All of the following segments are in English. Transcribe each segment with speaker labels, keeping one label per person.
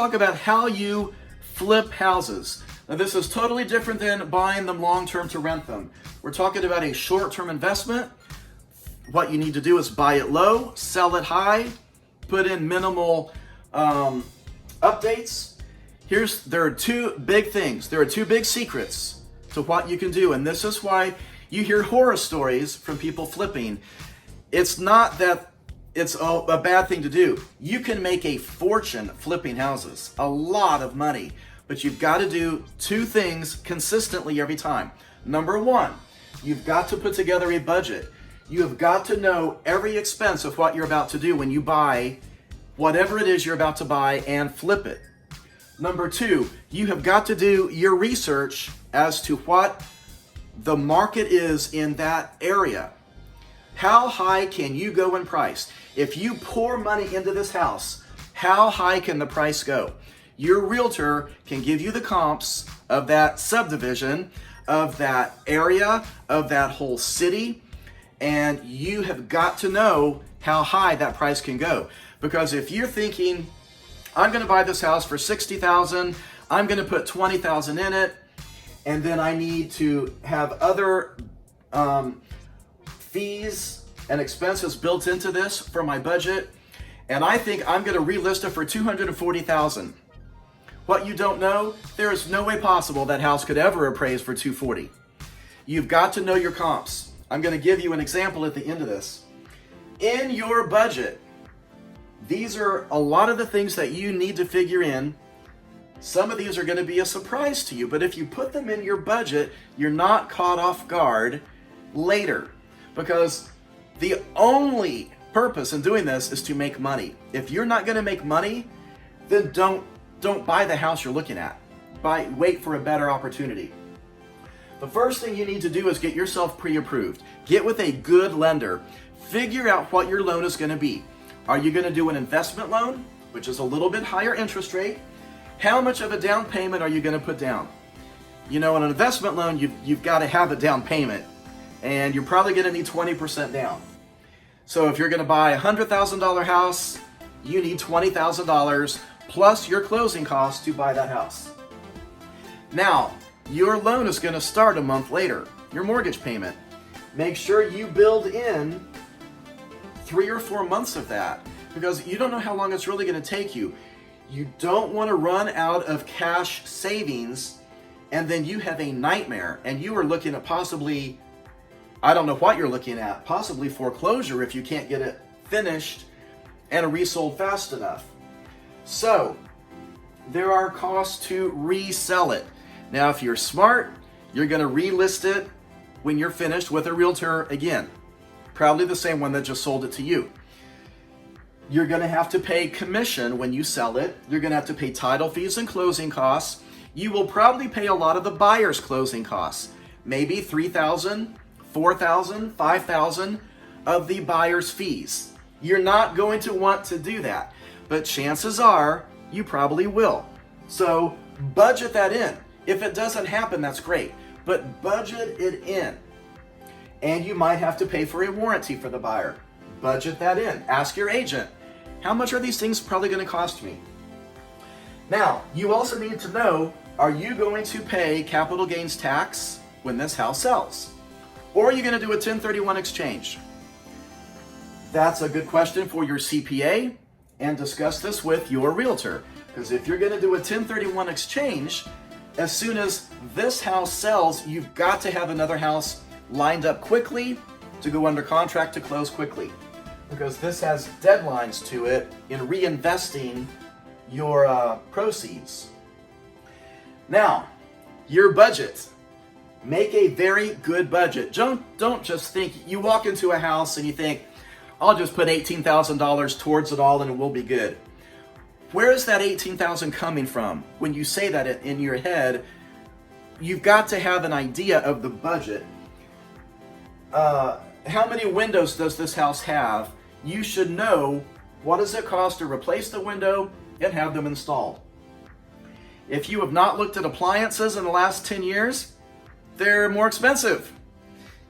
Speaker 1: talk about how you flip houses. Now this is totally different than buying them long-term to rent them. We're talking about a short-term investment. What you need to do is buy it low, sell it high, put in minimal updates. There are two big things. There are two big secrets to what you can do. And this is why you hear horror stories from people flipping. It's not that it's a bad thing to do. You can make a fortune flipping houses, a lot of money, but you've got to do two things consistently every time. Number one, you've got to put together a budget. You have got to know every expense of what you're about to do when you buy whatever it is you're about to buy and flip it. Number two, you have got to do your research as to what the market is in that area. How high can you go in price? If you pour money into this house, how high can the price go? Your realtor can give you the comps of that subdivision, of that area, of that whole city, and you have got to know how high that price can go. Because if you're thinking, I'm going to buy this house for $60,000, I'm going to put $20,000 in it, and then I need to have other fees and expenses built into this for my budget, and I think I'm going to relist it for $240,000. What you don't know, there is no way possible that house could ever appraise for $240,000. You've got to know your comps. I'm going to give you an example at the end of this. In your budget, these are a lot of the things that you need to figure in. Some of these are going to be a surprise to you, but if you put them in your budget, you're not caught off guard later. Because the only purpose in doing this is to make money. If you're not going to make money, then don't buy the house you're looking at. Wait for a better opportunity. The first thing you need to do is get yourself pre-approved. Get with a good lender. Figure out what your loan is going to be. Are you going to do an investment loan, which is a little bit higher interest rate? How much of a down payment are you going to put down? You know, on an investment loan, you've got to have a down payment, and you're probably going to need 20% down. So if you're going to buy a $100,000 house, you need $20,000 plus your closing costs to buy that house. Now, your loan is going to start a month later, your mortgage payment. Make sure you build in 3 or 4 months of that, because you don't know how long it's really going to take you. You don't want to run out of cash savings and then you have a nightmare and you are looking at possibly, I don't know what you're looking at, possibly foreclosure if you can't get it finished and resold fast enough. So there are costs to resell it. Now, if you're smart, you're going to relist it when you're finished with a realtor again. Probably the same one that just sold it to you. You're going to have to pay commission when you sell it. You're going to have to pay title fees and closing costs. You will probably pay a lot of the buyer's closing costs. Maybe $3,000, $4,000, $5,000 of the buyer's fees. You're not going to want to do that, but chances are you probably will. So budget that in. If it doesn't happen, that's great, but budget it in. And you might have to pay for a warranty for the buyer. Budget that in. Ask your agent, how much are these things probably going to cost me? Now, you also need to know, are you going to pay capital gains tax when this house sells? Or are you going to do a 1031 exchange? That's a good question for your CPA, and discuss this with your realtor. Because if you're going to do a 1031 exchange, as soon as this house sells, you've got to have another house lined up quickly to go under contract to close quickly. Because this has deadlines to it in reinvesting your proceeds. Now, your budget. Make a very good budget. Don't just think, you walk into a house and you think, I'll just put $18,000 towards it all and it will be good. Where is that $18,000 coming from? When you say that in your head, you've got to have an idea of the budget. How many windows does this house have? You should know, what does it cost to replace the window and have them installed. If you have not looked at appliances in the last 10 years, they're more expensive.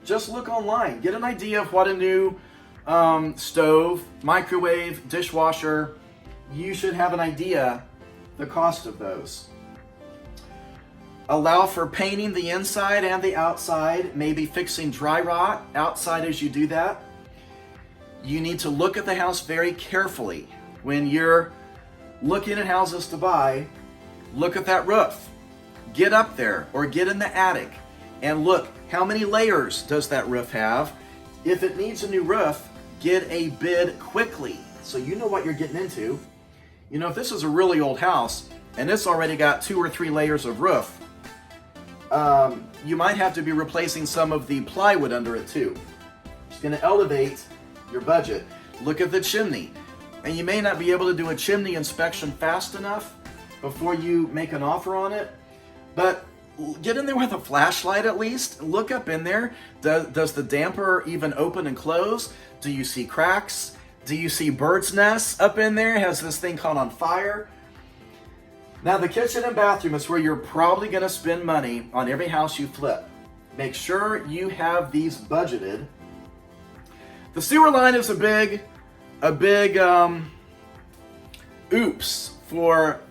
Speaker 1: Just look online. Get an idea of what a new stove, microwave, dishwasher. You should have an idea the cost of those. Allow for painting the inside and the outside, maybe fixing dry rot outside as you do that. You need to look at the house very carefully. When you're looking at houses to buy, look at that roof. Get up there or get in the attic and look, how many layers does that roof have? If it needs a new roof, get a bid quickly so you know what you're getting into. You know, if this is a really old house and it's already got 2 or 3 layers of roof, you might have to be replacing some of the plywood under it too. It's going to elevate your budget. Look at the chimney. And you may not be able to do a chimney inspection fast enough before you make an offer on it, but get in there with a flashlight at least. Look up in there. Does the damper even open and close? Do you see cracks? Do you see birds' nests up in there? Has this thing caught on fire? Now, the kitchen and bathroom is where you're probably going to spend money on every house you flip. Make sure you have these budgeted. The sewer line is a big oops for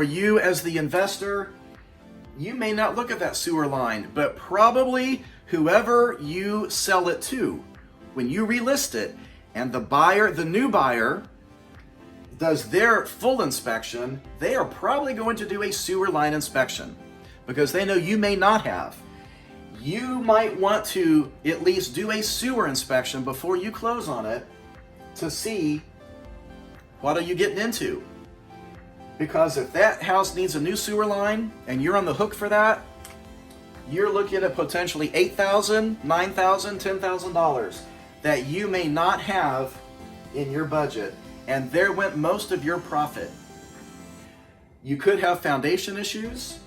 Speaker 1: you as the investor. You may not look at that sewer line, but probably whoever you sell it to, when you relist it, and the new buyer, does their full inspection, they are probably going to do a sewer line inspection because they know you may not have. You might want to at least do a sewer inspection before you close on it to see what are you getting into. Because if that house needs a new sewer line and you're on the hook for that, you're looking at potentially $8,000, $9,000, $10,000 that you may not have in your budget. And there went most of your profit. You could have foundation issues,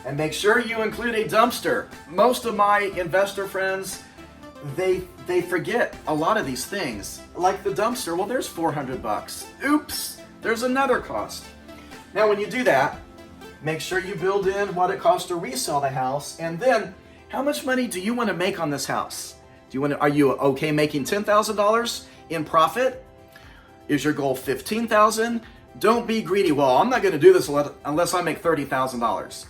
Speaker 1: and make sure you include a dumpster. Most of my investor friends, they forget a lot of these things. Like the dumpster, well, there's $400. Oops, there's another cost. Now, when you do that, make sure you build in what it costs to resell the house, and then how much money do you want to make on this house? Are you okay making $10,000 in profit? Is your goal $15,000? Don't be greedy. Well, I'm not going to do this unless I make $30,000.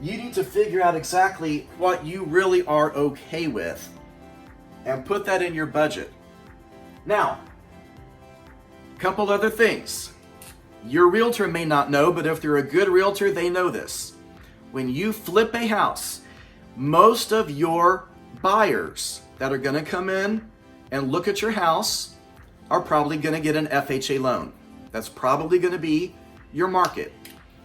Speaker 1: You need to figure out exactly what you really are okay with and put that in your budget. Now, a couple other things. Your realtor may not know, but if they're a good realtor, they know this. When you flip a house, most of your buyers that are going to come in and look at your house are probably going to get an FHA loan. That's probably going to be your market.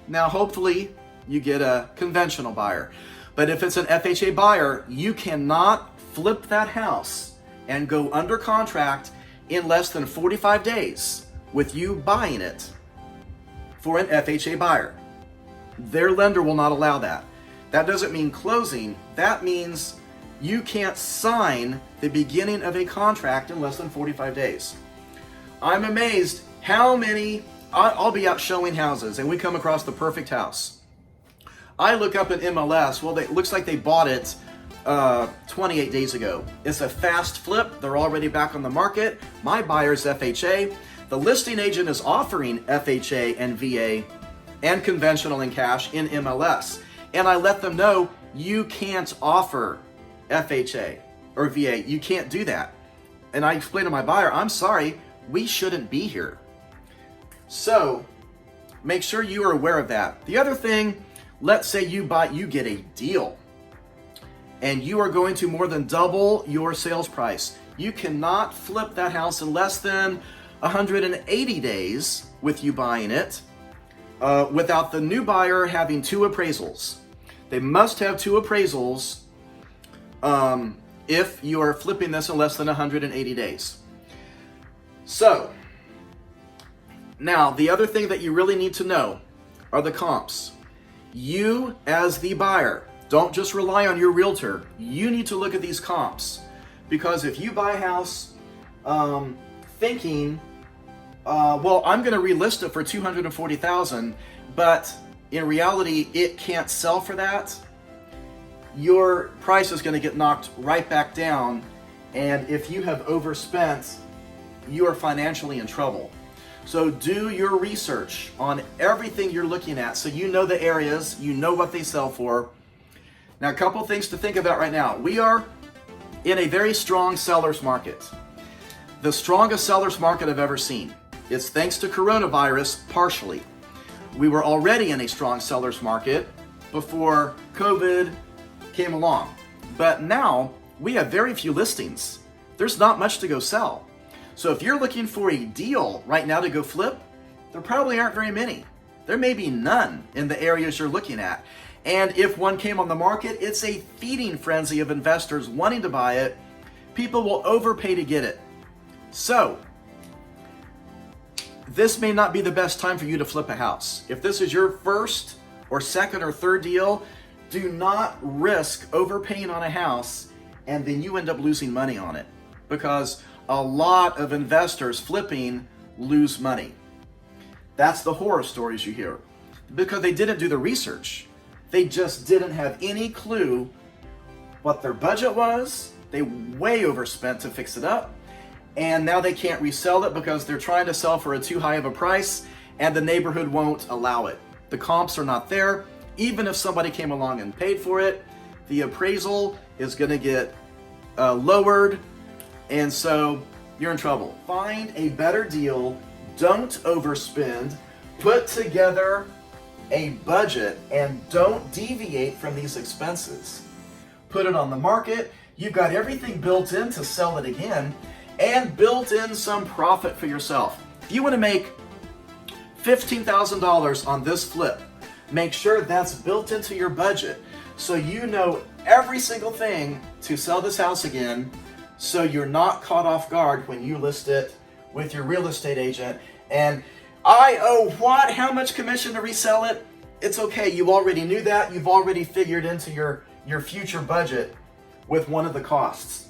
Speaker 1: Now, hopefully, you get a conventional buyer. But if it's an FHA buyer, you cannot flip that house and go under contract in less than 45 days with you buying it for an FHA buyer. Their lender will not allow that. That doesn't mean closing. That means you can't sign the beginning of a contract in less than 45 days. I'm amazed how many, I'll be out showing houses and we come across the perfect house. I look up at MLS, well, it looks like they bought it 28 days ago. It's a fast flip. They're already back on the market. My buyer's FHA. The listing agent is offering FHA and VA and conventional and cash in MLS. And I let them know you can't offer FHA or VA. You can't do that. And I explained to my buyer, I'm sorry, we shouldn't be here. So make sure you are aware of that. The other thing, let's say you get a deal and you are going to more than double your sales price. You cannot flip that house in less than 180 days with you buying it without the new buyer having 2 appraisals. They must have 2 appraisals if you are flipping this in less than 180 days. So, now the other thing that you really need to know are the comps. You as the buyer, don't just rely on your realtor. You need to look at these comps, because if you buy a house thinking, well, I'm going to relist it for $240,000, but in reality it can't sell for that, your price is going to get knocked right back down, and if you have overspent, you are financially in trouble. So do your research on everything you're looking at so you know the areas, you know what they sell for. Now, a couple things to think about right now. We are in a very strong seller's market. The strongest seller's market I've ever seen. It's thanks to coronavirus, partially. We were already in a strong seller's market before COVID came along. But now we have very few listings. There's not much to go sell. So if you're looking for a deal right now to go flip, there probably aren't very many. There may be none in the areas you're looking at. And if one came on the market, it's a feeding frenzy of investors wanting to buy it. People will overpay to get it. So this may not be the best time for you to flip a house. If this is your first or second or third deal, do not risk overpaying on a house and then you end up losing money on it, because a lot of investors flipping lose money. That's the horror stories you hear, because they didn't do the research. They just didn't have any clue what their budget was. They way overspent to fix it up, and now they can't resell it because they're trying to sell for a too high of a price and the neighborhood won't allow it. The comps are not there. Even if somebody came along and paid for it, the appraisal is going to get lowered, and so you're in trouble. Find a better deal. Don't overspend. Put together a budget and don't deviate from these expenses. Put it on the market. You've got everything built in to sell it again, and built in some profit for yourself. If you want to make $15,000 on this flip, make sure that's built into your budget so you know every single thing to sell this house again, so you're not caught off guard when you list it with your real estate agent and I owe what? How much commission to resell it? It's okay. You already knew that. You've already figured into your future budget with one of the costs.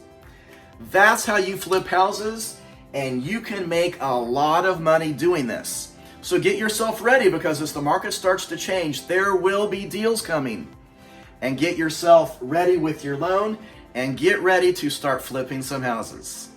Speaker 1: That's how you flip houses, and you can make a lot of money doing this. So get yourself ready, because as the market starts to change, there will be deals coming. And get yourself ready with your loan and get ready to start flipping some houses.